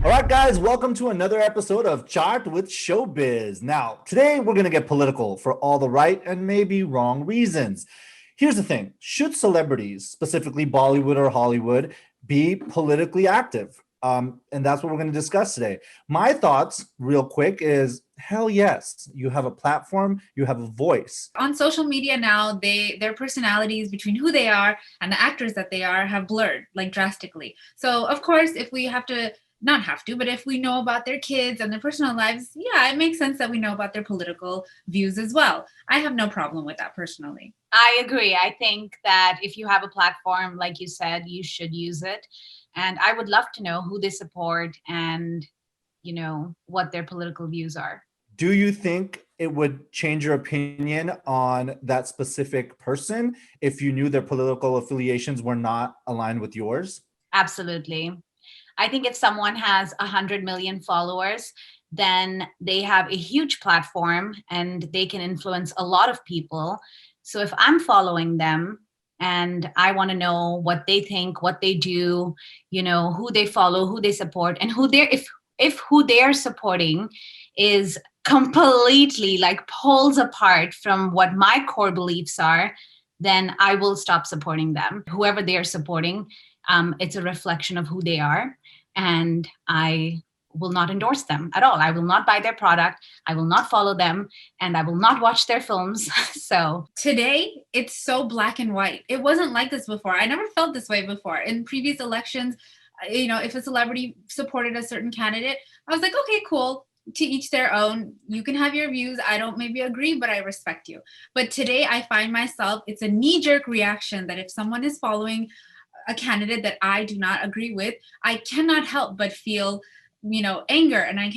All right, guys, welcome to another episode of Chaat with Showbiz. Now, today we're going to get political for all the right and maybe wrong reasons. Here's the thing. Should celebrities, specifically Bollywood or Hollywood, be politically active? And that's what we're going to discuss today. My thoughts, real quick, is hell yes. You have a platform, you have a voice. On social media now, their personalities between who they are and the actors that they are have blurred like drastically. So of course, if we have to not have to, but if we know about their kids and their personal lives, yeah, it makes sense that we know about their political views as well. I have no problem with that personally. I agree. I think that if you have a platform, like you said, you should use it. And I would love to know who they support and, what their political views are. Do you think it would change your opinion on that specific person if you knew their political affiliations were not aligned with yours? Absolutely. I think if someone has 100 million followers, then they have a huge platform and they can influence a lot of people. So if I'm following them and I want to know what they think, what they do, who they follow, who they support, and if who they're supporting is completely like poles apart from what my core beliefs are, then I will stop supporting them. Whoever they are supporting, it's a reflection of who they are. And I will not endorse them at all. I will not buy their product. I will not follow them, and I will not watch their films. So today, it's so black and white. It wasn't like this before. I never felt this way before. In previous elections, if a celebrity supported a certain candidate, I was like, okay, cool. To each their own. You can have your views. I don't maybe agree, but I respect you. But today, I find myself, it's a knee-jerk reaction that if someone is following a candidate that I do not agree with, I cannot help but feel anger, and I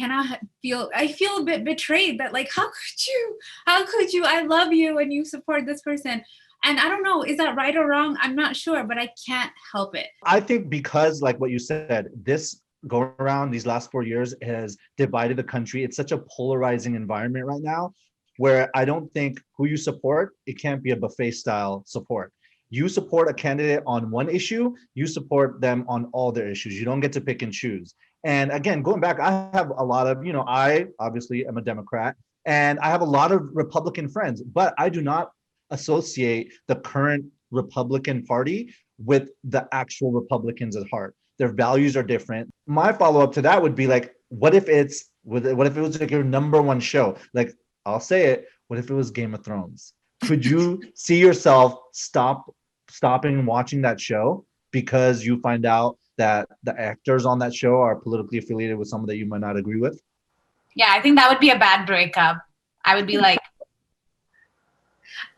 feel a bit betrayed that like, how could you, I love you and you support this person. And I don't know, is that right or wrong? I'm not sure, but I can't help it. I think because, like what you said, this go around these last 4 years has divided the country. It's such a polarizing environment right now where I don't think who you support, it can't be a buffet style support. You support a candidate on one issue, you support them on all their issues. You don't get to pick and choose. And again, going back, I have a lot of, I obviously am a Democrat and I have a lot of Republican friends, but I do not associate the current Republican Party with the actual Republicans at heart. Their values are different. My follow-up to that would be like, what if it was like your number one show? Like, I'll say it, what if it was Game of Thrones? Could you see yourself stopping watching that show because you find out that the actors on that show are politically affiliated with someone that you might not agree with? Yeah, I think that would be a bad breakup. I would be like,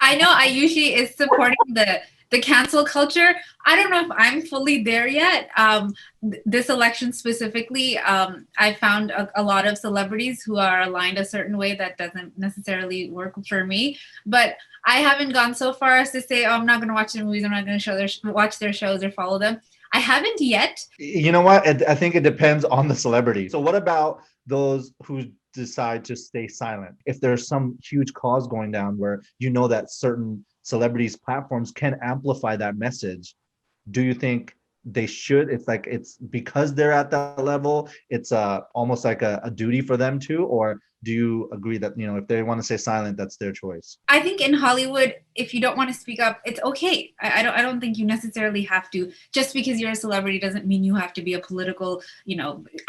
I know Ayushi is supporting the cancel culture. I don't know if I'm fully there yet. This election specifically, I found a lot of celebrities who are aligned a certain way that doesn't necessarily work for me. But I haven't gone so far as to say, oh, I'm not going to watch their movies. I'm not going to watch their shows or follow them. I haven't yet. You know what? I think it depends on the celebrity. So what about those who decide to stay silent? If there's some huge cause going down where that certain celebrities' platforms can amplify that message, do you think they should? It's because they're at that level, it's almost like a duty for them to, or do you agree that if they want to stay silent, that's their choice? I think in Hollywood, if you don't want to speak up, it's okay. I don't think you necessarily have to. Just because you're a celebrity doesn't mean you have to be a political,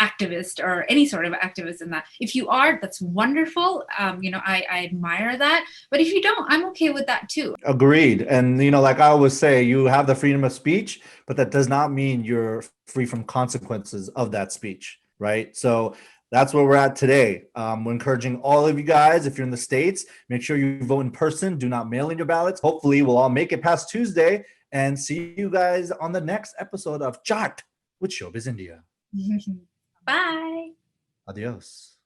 activist or any sort of activist in that. If you are, that's wonderful. I admire that. But if you don't, I'm okay with that too. Agreed. And like I always say, you have the freedom of speech, but that does not mean you're free from consequences of that speech, right? So that's where we're at today. We're encouraging all of you guys, if you're in the States, make sure you vote in person. Do not mail in your ballots. Hopefully, we'll all make it past Tuesday, and see you guys on the next episode of Chaat with Showbiz India. Bye. Adios.